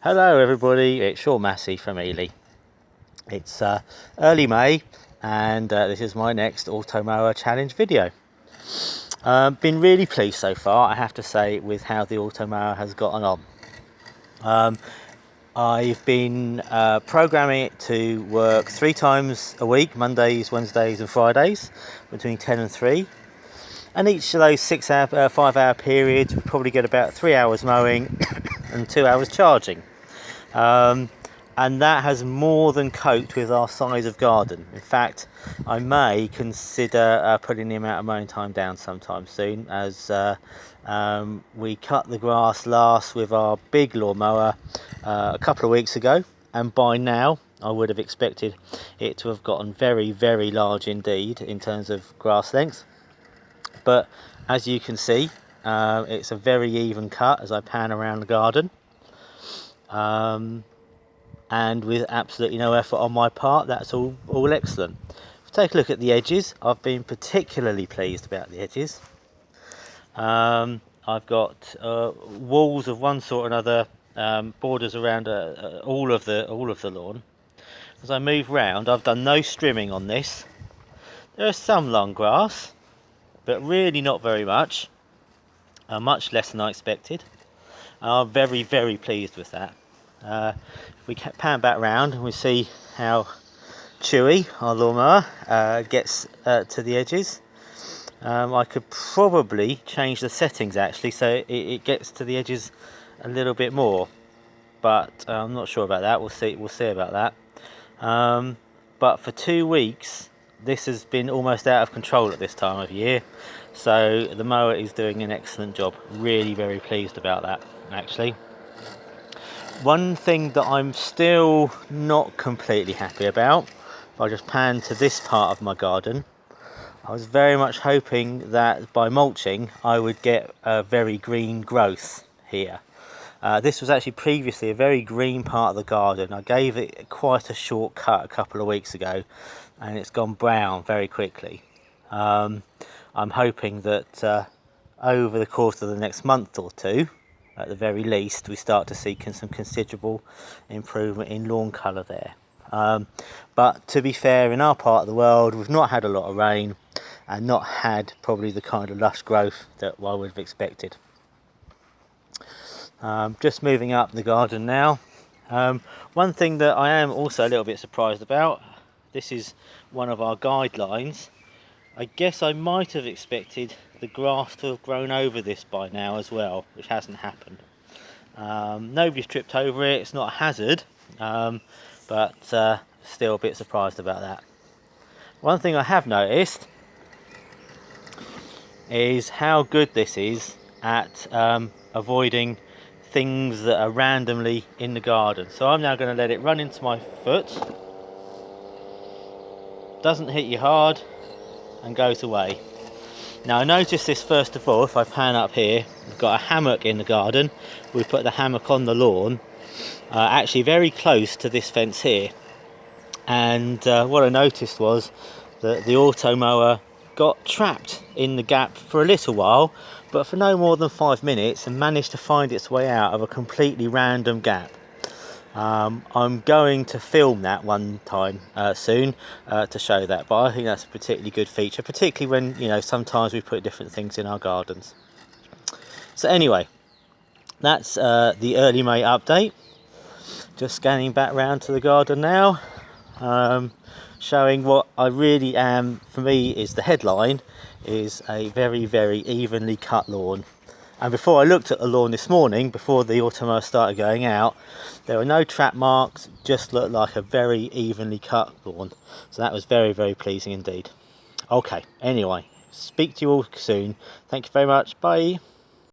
Hello everybody, it's Sean Massey from Ely. It's early May and this is my next Automower challenge video. Been really pleased so far, I have to say, with how the Automower has gotten on. I've been programming it to work 3 times a week, Mondays, Wednesdays and Fridays, between 10 and 3. And each of those 5-hour periods we probably get about 3 hours mowing and 2 hours charging. And that has more than coped with our size of garden. In fact, I may consider putting the amount of mowing time down sometime soon, as we cut the grass last with our big lawnmower a couple of weeks ago, and by now I would have expected it to have gotten very, very large indeed in terms of grass length. But as you can see, it's a very even cut as I pan around the garden. And with absolutely no effort on my part, that's all excellent. If we take a look at the edges, I've been particularly pleased about the edges. I've got walls of one sort or another, borders around all of the lawn. As I move round, I've done no strimming on this. There is some long grass, but really not very much, much less than I expected. I'm very, very pleased with that. If we pan back round and we see how chewy our lawnmower gets to the edges, I could probably change the settings actually so it gets to the edges a little bit more, but I'm not sure about that. We'll see about that. But for 2 weeks this has been almost out of control at this time of year, so the mower is doing an excellent job. Really very pleased about that actually. One thing that I'm still not completely happy about, if I just pan to this part of my garden, I was very much hoping that by mulching I would get a very green growth here. This was actually previously a very green part of the garden. I gave it quite a short cut a couple of weeks ago and it's gone brown very quickly. I'm hoping that over the course of the next month or two, at the very least, we start to see some considerable improvement in lawn colour there. But to be fair, in our part of the world, we've not had a lot of rain and not had probably the kind of lush growth that I would have expected. Just moving up the garden now. One thing that I am also a little bit surprised about, this is one of our guidelines. I guess I might have expected the grass to have grown over this by now as well, which hasn't happened. Nobody's tripped over it, it's not a hazard, but still a bit surprised about that. One thing I have noticed is how good this is at avoiding things that are randomly in the garden. So I'm now going to let it run into my foot. Doesn't hit you hard and goes away. Now I noticed this first of all, if I pan up here, we've got a hammock in the garden. We put the hammock on the lawn, actually very close to this fence here. And what I noticed was that the Automower got trapped in the gap for a little while, but for no more than 5 minutes, and managed to find its way out of a completely random gap. I'm going to film that one time soon to show that, but I think that's a particularly good feature, particularly when, you know, sometimes we put different things in our gardens. So anyway, that's the early May update. Just scanning back round to the garden now, showing what I really am, for me, is the headline, is a very, very evenly cut lawn. And before I looked at the lawn this morning, before the Automower started going out, there were no trap marks, just looked like a very evenly cut lawn. So that was very, very pleasing indeed. Okay, anyway, speak to you all soon. Thank you very much. Bye.